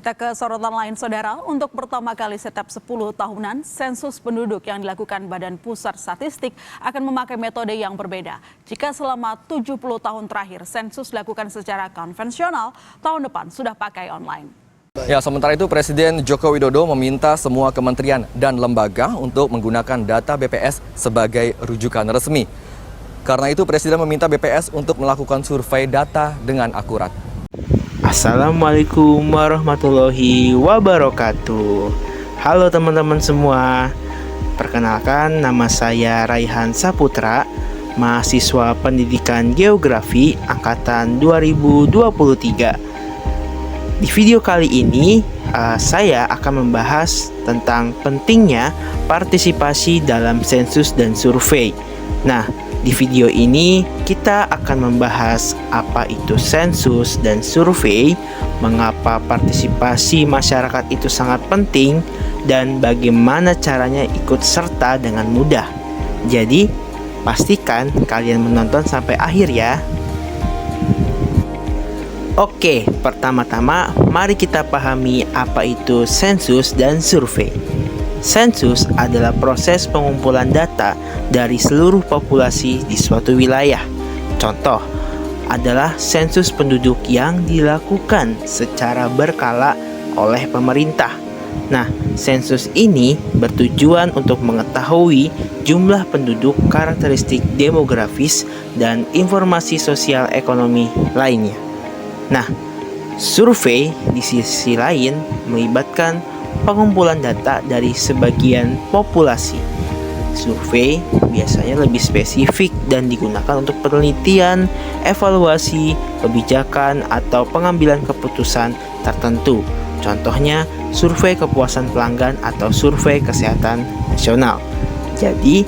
Kita ke sorotan lain, Saudara. Untuk pertama kali setiap 10 tahunan, sensus penduduk yang dilakukan Badan Pusat Statistik akan memakai metode yang berbeda. Jika selama 70 tahun terakhir sensus dilakukan secara konvensional, tahun depan sudah pakai online. Ya, sementara itu Presiden Joko Widodo meminta semua kementerian dan lembaga untuk menggunakan data BPS sebagai rujukan resmi. Karena itu Presiden meminta BPS untuk melakukan survei data dengan akurat. Assalamualaikum warahmatullahi wabarakatuh. Halo teman-teman semua. Perkenalkan, nama saya Raihan Saputra, mahasiswa Pendidikan Geografi angkatan 2023. Di video kali ini saya akan membahas tentang pentingnya partisipasi dalam sensus dan survei. Nah, di video ini kita akan membahas apa itu sensus dan survei, mengapa partisipasi masyarakat itu sangat penting, dan bagaimana caranya ikut serta dengan mudah. Jadi, pastikan kalian menonton sampai akhir ya. Oke, pertama-tama mari kita pahami apa itu sensus dan survei. Sensus adalah proses pengumpulan data dari seluruh populasi di suatu wilayah. Contoh adalah sensus penduduk yang dilakukan secara berkala oleh pemerintah. Nah, sensus ini bertujuan untuk mengetahui jumlah penduduk, karakteristik demografis, dan informasi sosial ekonomi lainnya. Nah, survei di sisi lain melibatkan pengumpulan data dari sebagian populasi. Survei biasanya lebih spesifik dan digunakan untuk penelitian, evaluasi, kebijakan, atau pengambilan keputusan tertentu. Contohnya, survei kepuasan pelanggan atau survei kesehatan nasional. Jadi,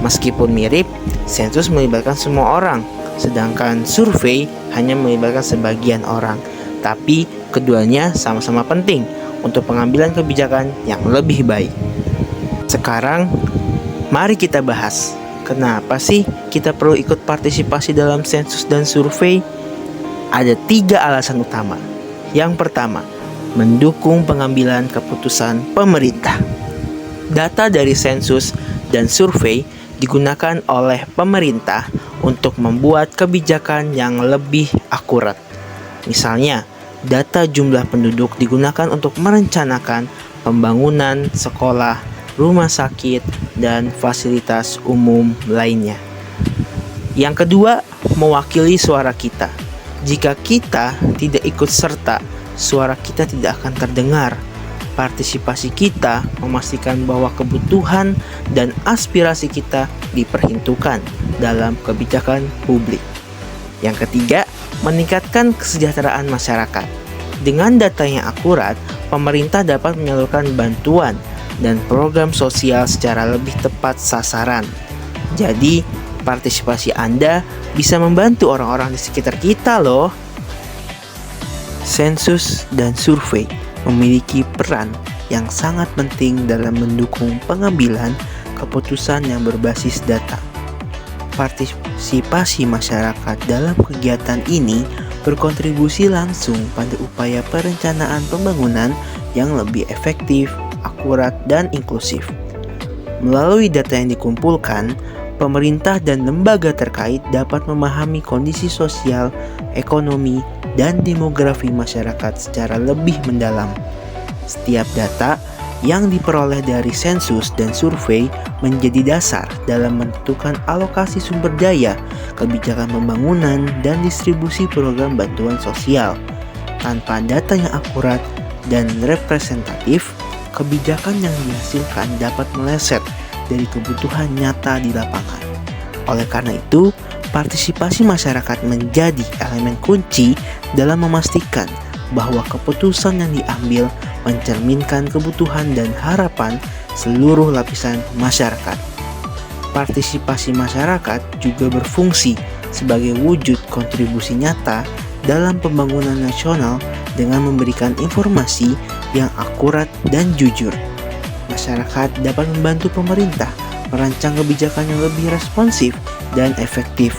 meskipun mirip, sensus melibatkan semua orang, sedangkan survei hanya melibatkan sebagian orang. Tapi, keduanya sama-sama penting untuk pengambilan kebijakan yang lebih baik. Sekarang, mari kita bahas kenapa sih kita perlu ikut partisipasi dalam sensus dan survei. Ada 3 alasan utama. Yang pertama, mendukung pengambilan keputusan pemerintah. Data dari sensus dan survei digunakan oleh pemerintah untuk membuat kebijakan yang lebih akurat. Misalnya, data jumlah penduduk digunakan untuk merencanakan pembangunan sekolah, rumah sakit, dan fasilitas umum lainnya. Yang kedua, mewakili suara kita. Jika kita tidak ikut serta, suara kita tidak akan terdengar. Partisipasi kita memastikan bahwa kebutuhan dan aspirasi kita diperhitungkan dalam kebijakan publik. Yang ketiga, meningkatkan kesejahteraan masyarakat. Dengan data yang akurat, pemerintah dapat menyalurkan bantuan dan program sosial secara lebih tepat sasaran. Jadi, partisipasi Anda bisa membantu orang-orang di sekitar kita loh. Sensus dan survei memiliki peran yang sangat penting dalam mendukung pengambilan keputusan yang berbasis data. Partisipasi masyarakat dalam kegiatan ini berkontribusi langsung pada upaya perencanaan pembangunan yang lebih efektif, akurat, dan inklusif. Melalui data yang dikumpulkan, pemerintah dan lembaga terkait dapat memahami kondisi sosial, ekonomi, dan demografi masyarakat secara lebih mendalam. Setiap data yang diperoleh dari sensus dan survei menjadi dasar dalam menentukan alokasi sumber daya, kebijakan pembangunan, dan distribusi program bantuan sosial. Tanpa data yang akurat dan representatif, kebijakan yang dihasilkan dapat meleset dari kebutuhan nyata di lapangan. Oleh karena itu, partisipasi masyarakat menjadi elemen kunci dalam memastikan bahwa keputusan yang diambil mencerminkan kebutuhan dan harapan seluruh lapisan masyarakat. Partisipasi masyarakat juga berfungsi sebagai wujud kontribusi nyata dalam pembangunan nasional dengan memberikan informasi yang akurat dan jujur. Masyarakat dapat membantu pemerintah merancang kebijakan yang lebih responsif dan efektif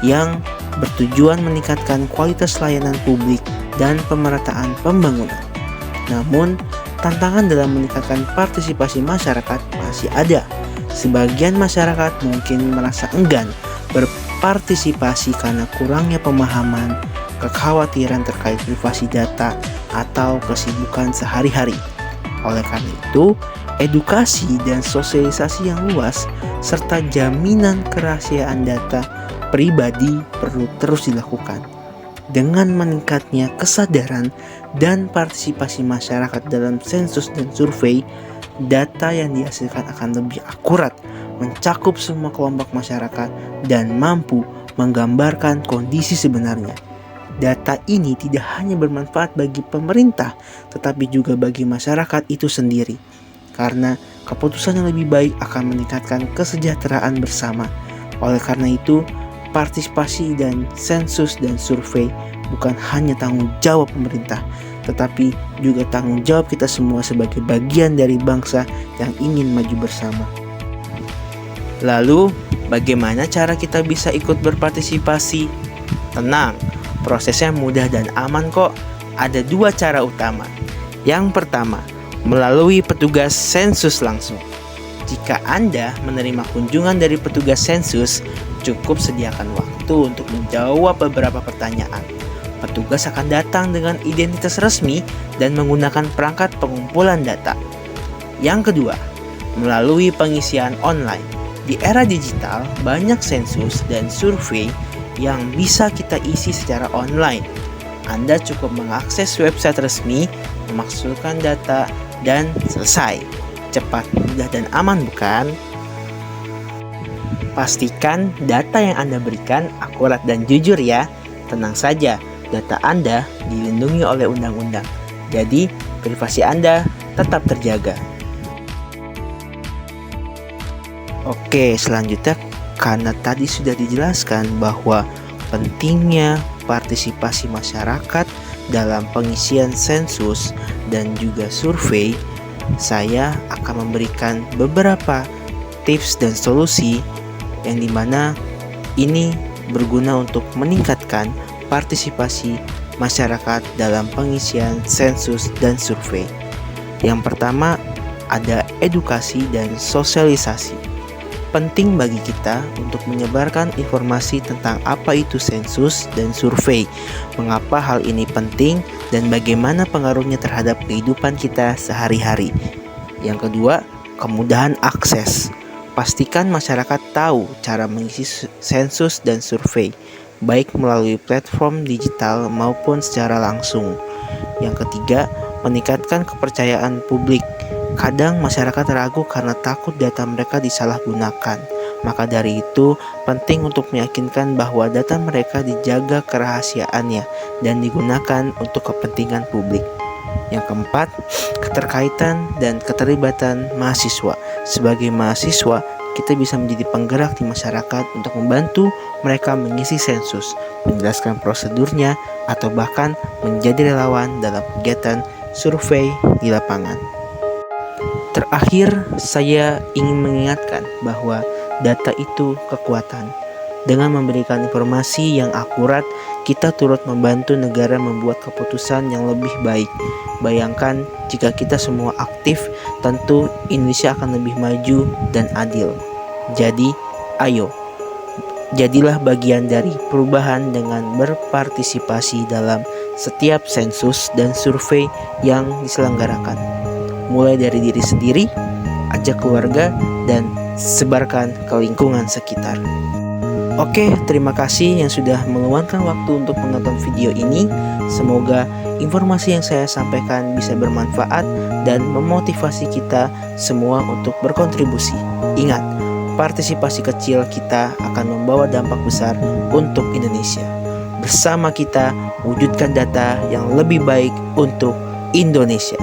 yang bertujuan meningkatkan kualitas layanan publik dan pemerataan pembangunan. Namun, tantangan dalam meningkatkan partisipasi masyarakat masih ada. Sebagian masyarakat mungkin merasa enggan berpartisipasi karena kurangnya pemahaman, kekhawatiran terkait privasi data, atau kesibukan sehari-hari. Oleh karena itu, edukasi dan sosialisasi yang luas serta jaminan kerahasiaan data pribadi perlu terus dilakukan. Dengan meningkatnya kesadaran dan partisipasi masyarakat dalam sensus dan survei, data yang dihasilkan akan lebih akurat, mencakup semua kelompok masyarakat, dan mampu menggambarkan kondisi sebenarnya. Data ini tidak hanya bermanfaat bagi pemerintah, tetapi juga bagi masyarakat itu sendiri. Karena keputusan yang lebih baik akan meningkatkan kesejahteraan bersama. Oleh karena itu, partisipasi dan sensus dan survei bukan hanya tanggung jawab pemerintah, tetapi juga tanggung jawab kita semua sebagai bagian dari bangsa yang ingin maju bersama. Lalu, bagaimana cara kita bisa ikut berpartisipasi? Tenang, prosesnya mudah dan aman kok. Ada 2 cara utama. Yang pertama, melalui petugas sensus langsung. Jika Anda menerima kunjungan dari petugas sensus, cukup sediakan waktu untuk menjawab beberapa pertanyaan. Petugas akan datang dengan identitas resmi dan menggunakan perangkat pengumpulan data. Yang kedua, melalui pengisian online. Di era digital, banyak sensus dan survei yang bisa kita isi secara online. Anda cukup mengakses website resmi, memasukkan data, dan selesai. Cepat, mudah, dan aman, bukan? Pastikan data yang Anda berikan akurat dan jujur ya. Tenang saja, data Anda dilindungi oleh undang-undang. Jadi, privasi Anda tetap terjaga. Oke, selanjutnya karena tadi sudah dijelaskan bahwa pentingnya partisipasi masyarakat dalam pengisian sensus dan juga survei, saya akan memberikan beberapa tips dan solusi yang dimana ini berguna untuk meningkatkan partisipasi masyarakat dalam pengisian sensus dan survei. Yang pertama, ada edukasi dan sosialisasi. Penting bagi kita untuk menyebarkan informasi tentang apa itu sensus dan survei, mengapa hal ini penting, dan bagaimana pengaruhnya terhadap kehidupan kita sehari-hari. Yang kedua, kemudahan akses. Pastikan masyarakat tahu cara mengisi sensus dan survei, baik melalui platform digital maupun secara langsung. Yang ketiga, meningkatkan kepercayaan publik. Kadang masyarakat ragu karena takut data mereka disalahgunakan. Maka dari itu, penting untuk meyakinkan bahwa data mereka dijaga kerahasiaannya dan digunakan untuk kepentingan publik. Yang keempat, keterkaitan dan keterlibatan mahasiswa. Sebagai mahasiswa, kita bisa menjadi penggerak di masyarakat untuk membantu mereka mengisi sensus, menjelaskan prosedurnya, atau bahkan menjadi relawan dalam kegiatan survei di lapangan. Terakhir, saya ingin mengingatkan bahwa data itu kekuatan. Dengan memberikan informasi yang akurat, kita turut membantu negara membuat keputusan yang lebih baik. Bayangkan jika kita semua aktif, tentu Indonesia akan lebih maju dan adil. Jadi, ayo, jadilah bagian dari perubahan dengan berpartisipasi dalam setiap sensus dan survei yang diselenggarakan. Mulai dari diri sendiri, ajak keluarga, dan sebarkan ke lingkungan sekitar. Oke, terima kasih yang sudah meluangkan waktu untuk menonton video ini. Semoga informasi yang saya sampaikan bisa bermanfaat dan memotivasi kita semua untuk berkontribusi. Ingat, partisipasi kecil kita akan membawa dampak besar untuk Indonesia. Bersama kita, wujudkan data yang lebih baik untuk Indonesia.